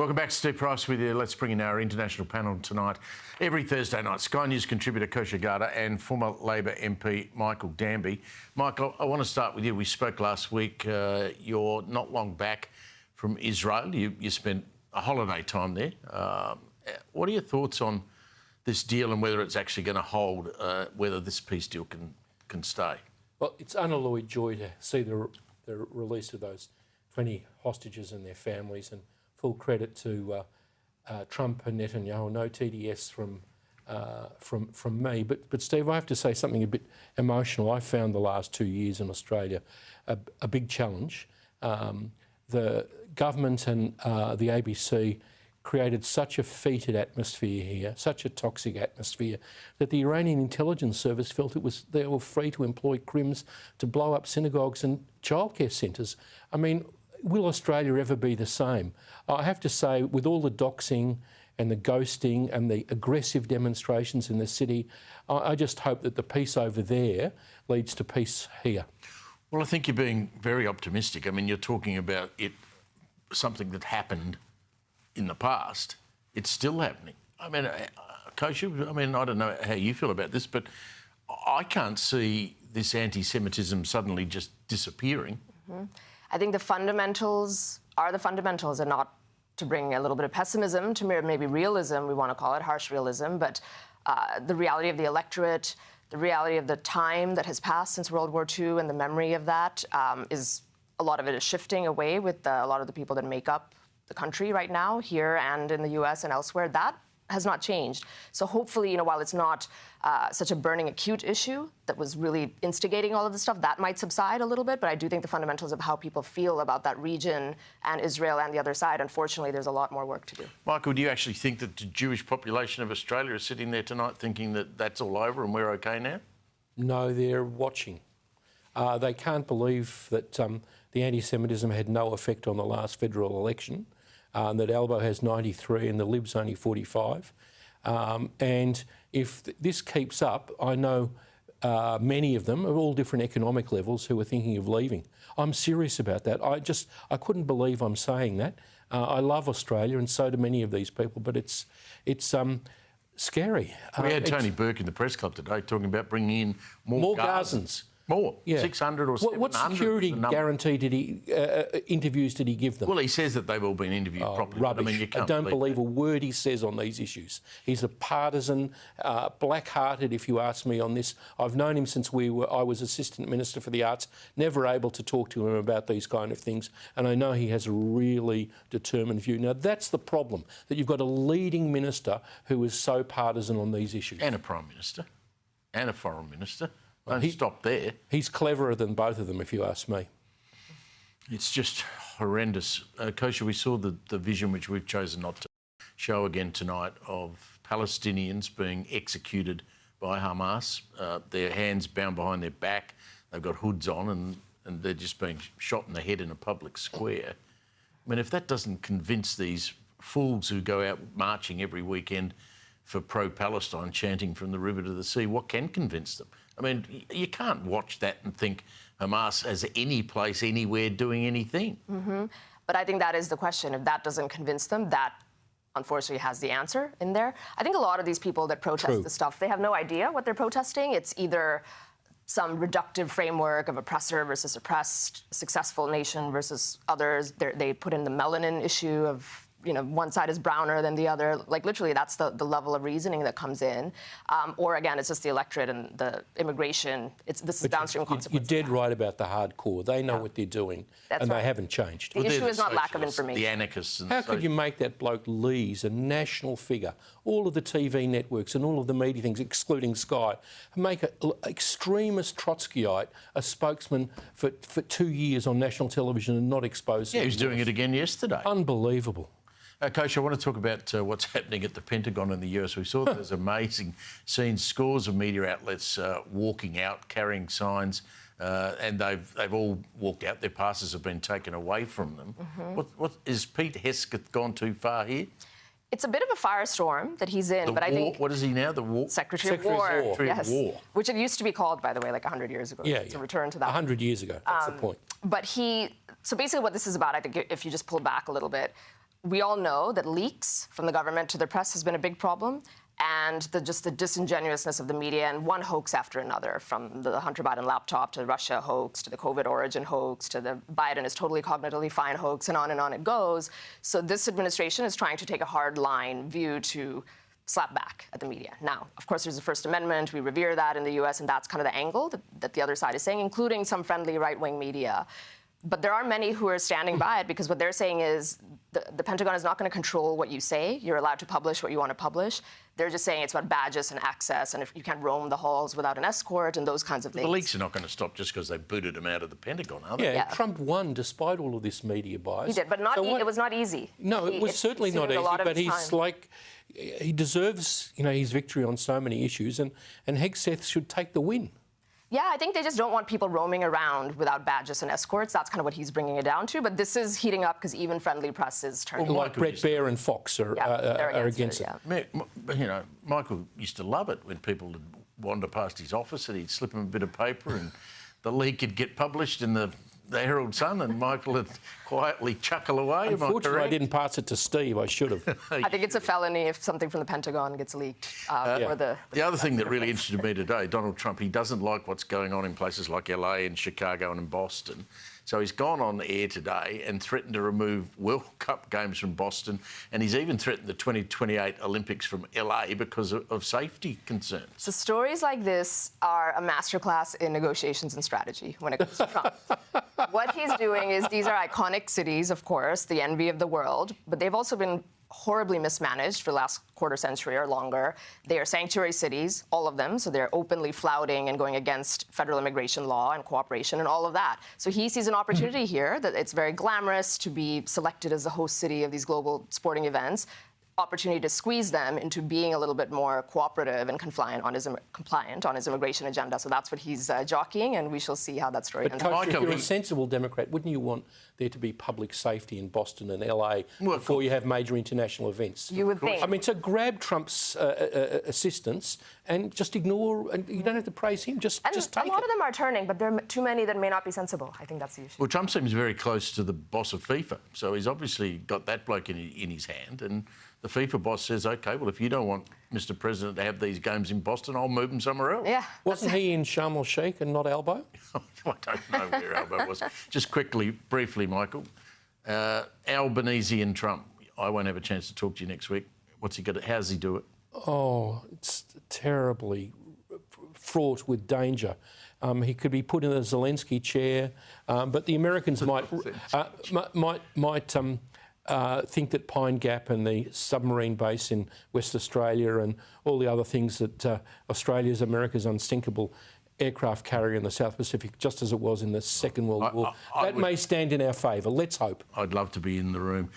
Welcome back. Steve Price with you. Let's bring in our international panel tonight. Every Thursday night, Sky News contributor Kosha Gada and former Labor MP Michael Danby. Michael, I want to start with you. We spoke last week. You're not long back from Israel. You spent a holiday time there. What are your thoughts on this deal and whether it's actually going to hold, whether this peace deal can stay? Well, it's unalloyed joy to see the release of those 20 hostages and their families, and full credit to Trump and Netanyahu. No TDS from me. But Steve, I have to say something a bit emotional. I found the last 2 years in Australia a big challenge. The government and the ABC created such a fetid atmosphere here, such a toxic atmosphere, that the Iranian intelligence service felt they were free to employ crims to blow up synagogues and childcare centres. I mean, will Australia ever be the same? I have to say, with all the doxing and the ghosting and the aggressive demonstrations in the city, I just hope that the peace over there leads to peace here. Well, I think you're being very optimistic. I mean, you're talking about something that happened in the past. It's still happening. I mean, Kosha, I don't know how you feel about this, but I can't see this anti-Semitism suddenly just disappearing. Mm-hmm. I think the fundamentals are the fundamentals, and not to bring a little bit of pessimism to maybe realism, we want to call it harsh realism, but the reality of the electorate, the reality of the time that has passed since World War II and the memory of that is a lot of it is shifting away with a lot of the people that make up the country right now, here and in the US and elsewhere. That has not changed. So hopefully, while it's not such a burning acute issue that was really instigating all of this stuff, that might subside a little bit. But I do think the fundamentals of how people feel about that region and Israel and the other side, unfortunately, there's a lot more work to do. Michael, do you actually think that the Jewish population of Australia is sitting there tonight thinking that that's all over and we're OK now? No, they're watching. They can't believe that the anti-Semitism had no effect on the last federal election. That Albo has 93 and the Libs only 45. And if this keeps up, I know many of them, of all different economic levels, who are thinking of leaving. I'm serious about that. I couldn't believe I'm saying that. I love Australia, and so do many of these people, but it's scary. We had Tony Burke in the press club today talking about bringing in more Gazans. More, yeah. 600 or 700. What security guarantee did interviews did he give them? Well, he says that they've all been interviewed properly. Rubbish. I mean, you can't I don't believe a word he says on these issues. He's a partisan, black-hearted, if you ask me, on this. I've known him since I was Assistant Minister for the Arts, never able to talk to him about these kind of things, and I know he has a really determined view. Now, that's the problem, that you've got a leading minister who is so partisan on these issues. And a Prime Minister, and a Foreign Minister. Don't stop there. He's cleverer than both of them, if you ask me. It's just horrendous. Kosha, we saw the vision, which we've chosen not to show again tonight, of Palestinians being executed by Hamas, their hands bound behind their back. They've got hoods on and they're just being shot in the head in a public square. I mean, if that doesn't convince these fools who go out marching every weekend for pro-Palestine, chanting from the river to the sea, what can convince them? I mean, you can't watch that and think Hamas has any place anywhere doing anything. Mm-hmm. But I think that is the question. If that doesn't convince them, that unfortunately has the answer in there. I think a lot of these people that protest this stuff, they have no idea what they're protesting. It's either some reductive framework of oppressor versus oppressed, successful nation versus others. They put in the melanin issue of, one side is browner than the other. Like, literally, that's the level of reasoning that comes in. Or, again, it's just the electorate and the immigration. This is downstream consequences. You're dead right about the hardcore. They know what they're doing, and they haven't changed. The issue is not lack of information. The anarchists. How could you make that bloke Lees a national figure? All of the TV networks and all of the media things, excluding Sky, make an extremist Trotskyite a spokesman for 2 years on national television and not expose him. Yeah, he was doing it again yesterday. Unbelievable. Kosha, I want to talk about what's happening at the Pentagon in the US. We saw those amazing scenes, scores of media outlets walking out, carrying signs, and they've all walked out. Their passes have been taken away from them. Mm-hmm. What is Pete Hesketh gone too far here? It's a bit of a firestorm that he's in, but I think... What is he now? The War... Secretary of War. Yes. Which it used to be called, by the way, like 100 years ago. Yeah, to return to that. 100 years ago, that's the point. But so basically what this is about, I think, if you just pull back a little bit, we all know that leaks from the government to the press has been a big problem, and just the disingenuousness of the media, and one hoax after another, from the Hunter Biden laptop to the Russia hoax to the COVID origin hoax to the Biden is totally cognitively fine hoax, and on it goes. So this administration is trying to take a hard line view to slap back at the media. Now, of course, there's the First Amendment. We revere that in the U.S., and that's kind of the angle that the other side is saying, including some friendly right-wing media. But there are many who are standing by it, because what they're saying is the Pentagon is not going to control what you say. You're allowed to publish what you want to publish. They're just saying it's about badges and access, and if you can't roam the halls without an escort and those kinds of things. The leaks are not going to stop just because they booted him out of the Pentagon, are they? Yeah, Trump won despite all of this media bias. He did, but it was not easy. No, it was certainly not easy, but he's like, he deserves, his victory on so many issues, and Hegseth should take the win. Yeah, I think they just don't want people roaming around without badges and escorts. That's kind of what he's bringing it down to. But this is heating up because even friendly press is turning. Well, like Brett Baer and Fox are against it. Yeah. Michael used to love it when people would wander past his office and he'd slip him a bit of paper and the leak would get published in the Herald Sun, and Michael would quietly chuckle away. Unfortunately, I didn't pass it to Steve. I should have. I think it's a felony if something from the Pentagon gets leaked. The other thing that really interested me today, Donald Trump, he doesn't like what's going on in places like LA and Chicago and in Boston. So he's gone on air today and threatened to remove World Cup games from Boston, and he's even threatened the 2028 Olympics from LA because of safety concerns. So stories like this are a masterclass in negotiations and strategy when it comes to Trump. What he's doing is, these are iconic cities, of course, the envy of the world, but they've also been horribly mismanaged for the last quarter century or longer. They are sanctuary cities, all of them, so they're openly flouting and going against federal immigration law and cooperation and all of that. So he sees an opportunity here that it's very glamorous to be selected as the host city of these global sporting events. Opportunity to squeeze them into being a little bit more cooperative and compliant on his immigration agenda. So that's what he's jockeying, and we shall see how that story ends. But if you're a sensible Democrat, wouldn't you want there to be public safety in Boston and LA before you have major international events? You would think. I mean, so grab Trump's assistance and just ignore, and you don't have to praise him, just take it. A lot of them are turning, but there are too many that may not be sensible. I think that's the issue. Well, Trump seems very close to the boss of FIFA, so he's obviously got that bloke in his hand, and the FIFA boss says, OK, well, if you don't want Mr President to have these games in Boston, I'll move them somewhere else. Yeah. Wasn't he in Sharm el-Sheikh and not Albo? I don't know where Albo was. Just quickly, briefly, Michael, Albanese and Trump. I won't have a chance to talk to you next week. How's he do it? Oh, it's terribly fraught with danger. He could be put in the Zelensky chair, but the Americans might think that Pine Gap and the submarine base in West Australia and all the other things that Australia's America's unsinkable aircraft carrier in the South Pacific, just as it was in the Second World War, that may stand in our favour. Let's hope. I'd love to be in the room.